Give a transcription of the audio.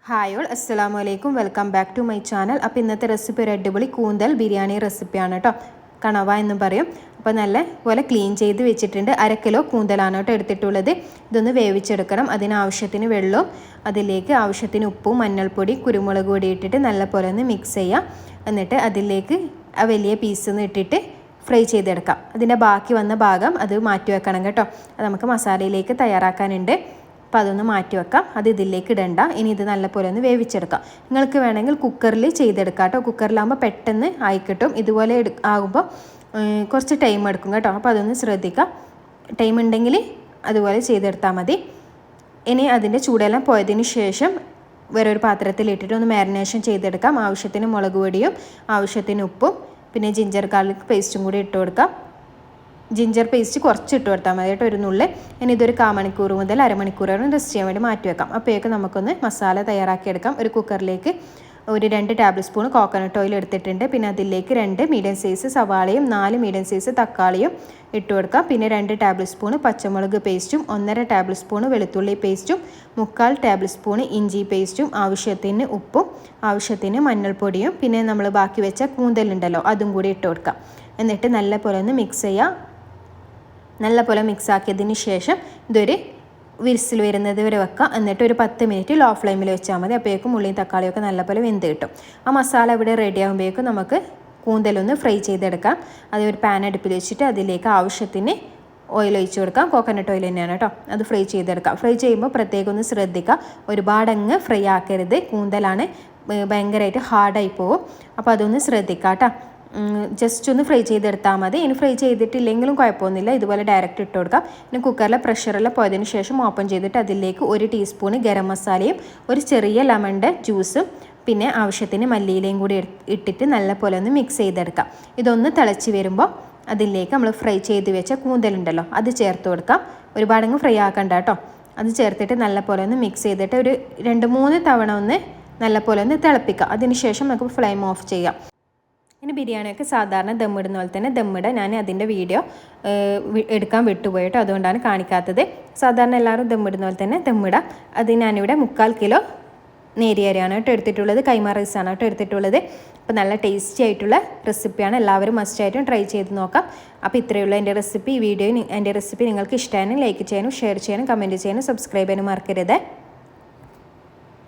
Hi all, അസ്സലാമു അലൈക്കും. Welcome back to my channel. അപ്പോൾ ഇന്നത്തെ റെസിപ്പി ഒരു അടിപൊളി കൂന്തൽ ബിരിയാണി റെസിപ്പിയാണ് കേട്ടോ. കണവ എന്നും പറയും. അപ്പോൾ നല്ല പോലെ ക്ലീൻ ചെയ്ത് വെച്ചിട്ടുണ്ട്. 1/2 കിലോ കൂന്തലാണ് കേട്ടോ എടുത്തിട്ടുള്ളത്. ഇതൊന്ന് വേവിച്ചെടുക്കണം. അതിനാവശ്യത്തിന് വെള്ളവും അതിലേക്ക് ആവശ്യത്തിന് ഉപ്പും മഞ്ഞൾപ്പൊടി കുരുമുളക് പൊടി ഇട്ടിട്ട് നല്ല പോലെ ഒന്ന് മിക്സ് ചെയ്യാം. എന്നിട്ട് അതിലേക്ക് ആ വലിയ പീസ് ഇട്ടിട്ട് ഫ്രൈ ചെയ്തെടുക്കാം. അതിൻ്റെ ബാക്കി വന്ന ഭാഗം അത് മാറ്റി വെക്കണം കേട്ടോ. അത് നമുക്ക് മസാലയിലേക്ക് തയ്യാറാക്കാനുണ്ട്. അപ്പോൾ അതൊന്ന് മാറ്റി വെക്കാം. അത് ഇതിലേക്ക് ഇടണ്ട. ഇനി ഇത് നല്ലപോലെ ഒന്ന് വേവിച്ചെടുക്കാം. നിങ്ങൾക്ക് വേണമെങ്കിൽ കുക്കറിൽ ചെയ്തെടുക്കാം കേട്ടോ. കുക്കറിലാകുമ്പോൾ പെട്ടെന്ന് ആയി കിട്ടും. ഇതുപോലെ ആകുമ്പോൾ കുറച്ച് ടൈം എടുക്കും കേട്ടോ. അപ്പോൾ അതൊന്ന് ശ്രദ്ധിക്കാം. ടൈം ഉണ്ടെങ്കിൽ അതുപോലെ ചെയ്തെടുത്താൽ മതി. ഇനി അതിൻ്റെ ചൂടെല്ലാം പോയതിന് ശേഷം വേറൊരു പാത്രത്തിൽ ഇട്ടിട്ട് ഒന്ന് മാരിനേഷൻ ചെയ്തെടുക്കാം. ആവശ്യത്തിന് മുളക് പൊടിയും ആവശ്യത്തിന് ഉപ്പും പിന്നെ ജിഞ്ചർ ഗാർലിക് പേസ്റ്റും കൂടി ഇട്ട് കൊടുക്കാം. ജിഞ്ചർ പേസ്റ്റ് കുറച്ച് ഇട്ട് കൊടുത്താൽ മതി കേട്ടോ, ഒരു നുള്ളി. ഇനി ഇതൊരു 1/4 മണിക്കൂർ മുതൽ അരമണിക്കൂർ വരെ റെസ്റ്റ് ചെയ്യാൻ വേണ്ടി മാറ്റി വെക്കാം. അപ്പോഴേക്ക് നമുക്കൊന്ന് മസാല തയ്യാറാക്കിയെടുക്കാം. ഒരു കുക്കറിലേക്ക് ഒരു 2 ടേബിൾ സ്പൂൺ കോക്കനട്ട് ഓയിൽ എടുത്തിട്ടുണ്ട്. പിന്നെ അതിലേക്ക് 2 മീഡിയം സൈസ് സവാളയും 4 മീഡിയം സൈസ് തക്കാളിയും ഇട്ട് കൊടുക്കാം. പിന്നെ 2 ടേബിൾ സ്പൂൺ പച്ചമുളക് പേസ്റ്റും 1.5 ടേബിൾ സ്പൂൺ വെളുത്തുള്ളി പേസ്റ്റും 3/4 ടേബിൾ സ്പൂൺ ഇഞ്ചി പേസ്റ്റും ആവശ്യത്തിന് ഉപ്പും ആവശ്യത്തിന് മഞ്ഞൾപ്പൊടിയും പിന്നെ നമ്മൾ ബാക്കി വെച്ച കൂന്തലുണ്ടല്ലോ അതും കൂടി ഇട്ട് കൊടുക്കാം. എന്നിട്ട് നല്ല പോലെ ഒന്ന് മിക്സ് ചെയ്യാം. നല്ല പോലെ മിക്സ് ആക്കിയതിന് ശേഷം ഇതൊരു വിസിൽ വരുന്നത് വരെ വെക്കാം. എന്നിട്ട് ഒരു 10 മിനിറ്റ് ലോ ഫ്ലെയിമിൽ വെച്ചാൽ മതി. അപ്പോഴേക്കും ഉള്ളിയും തക്കാളിയൊക്കെ നല്ലപോലെ വെന്ത് കിട്ടും. ആ മസാല ഇവിടെ റെഡി ആകുമ്പോഴേക്കും നമുക്ക് കൂന്തലൊന്ന് ഫ്രൈ ചെയ്തെടുക്കാം. അത് ഒരു പാൻ അടുപ്പിൽ വെച്ചിട്ട് അതിലേക്ക് ആവശ്യത്തിന് ഓയിൽ ഒഴിച്ച് കൊടുക്കാം. കോക്കനട്ട് ഓയിൽ തന്നെയാണ് കേട്ടോ. അത് ഫ്രൈ ചെയ്തെടുക്കാം. ഫ്രൈ ചെയ്യുമ്പോൾ പ്രത്യേകം ഒന്ന് ശ്രദ്ധിക്കുക. ഒരുപാടങ്ങ് ഫ്രൈ ആക്കരുത്. കൂന്തലാണ് ഭയങ്കരമായിട്ട് ഹാർഡായി പോകും. അപ്പോൾ അതൊന്ന് ശ്രദ്ധിക്കാം കേട്ടോ. ജസ്റ്റ് ഒന്ന് ഫ്രൈ ചെയ്തെടുത്താൽ മതി. ഇനി ഫ്രൈ ചെയ്തിട്ടില്ലെങ്കിലും കുഴപ്പമൊന്നുമില്ല. ഇതുപോലെ ഡയറക്റ്റ് ഇട്ട് കൊടുക്കാം. പിന്നെ കുക്കറിലെ പ്രഷറെല്ലാം പോയതിന് ശേഷം ഓപ്പൺ ചെയ്തിട്ട് അതിലേക്ക് 1 ടീസ്പൂൺ ഗരം മസാലയും ഒരു ചെറിയ ലെമണിൻ്റെ ജ്യൂസും പിന്നെ ആവശ്യത്തിന് മല്ലിയിലയും കൂടി ഇട്ടിട്ട് നല്ല പോലെ ഒന്ന് മിക്സ് ചെയ്തെടുക്കാം. ഇതൊന്ന് തിളച്ച് വരുമ്പോൾ അതിലേക്ക് നമ്മൾ ഫ്രൈ ചെയ്ത് വെച്ച കൂന്തലുണ്ടല്ലോ അത് ചേർത്ത് കൊടുക്കാം. ഒരുപാടങ്ങ് ഫ്രൈ ആക്കണ്ട കേട്ടോ. അത് ചേർത്തിട്ട് നല്ല പോലെ ഒന്ന് മിക്സ് ചെയ്തിട്ട് ഒരു 2-3 തവണ ഒന്ന് നല്ല പോലെ ഒന്ന് തിളപ്പിക്കാം. അതിന് ശേഷം നമുക്ക് ഫ്ലെയിം ഓഫ് ചെയ്യാം. ഇനി ബിരിയാണിയൊക്കെ സാധാരണ ദമ്മിടുന്ന പോലെ തന്നെ ദമ്മിടുക. ഞാൻ അതിൻ്റെ വീഡിയോ എടുക്കാൻ വിട്ടുപോയിട്ടോ, അതുകൊണ്ടാണ് കാണിക്കാത്തത്. സാധാരണ എല്ലാവരും ദമ്മിടുന്ന പോലെ തന്നെ ദമ്മിടുക. അത് ഞാനിവിടെ 3/4 കിലോ നേരിയ അരിയാണ് കേട്ടോ എടുത്തിട്ടുള്ളത്. കൈമ റൈസാണ് കേട്ടോ എടുത്തിട്ടുള്ളത്. അപ്പോൾ നല്ല ടേസ്റ്റി ആയിട്ടുള്ള റെസിപ്പിയാണ്. എല്ലാവരും മസ്റ്റായിട്ടും ട്രൈ ചെയ്ത് നോക്കാം. അപ്പോൾ ഇത്രയുള്ള എൻ്റെ റെസിപ്പി. ഈ വീഡിയോ എൻ്റെ റെസിപ്പി നിങ്ങൾക്ക് ഇഷ്ടമായാലും ലൈക്ക് ചെയ്യാനും ഷെയർ ചെയ്യാനും കമൻറ്റ് ചെയ്യാനും സബ്സ്ക്രൈബ് ചെയ്യാനും മറക്കരുത്.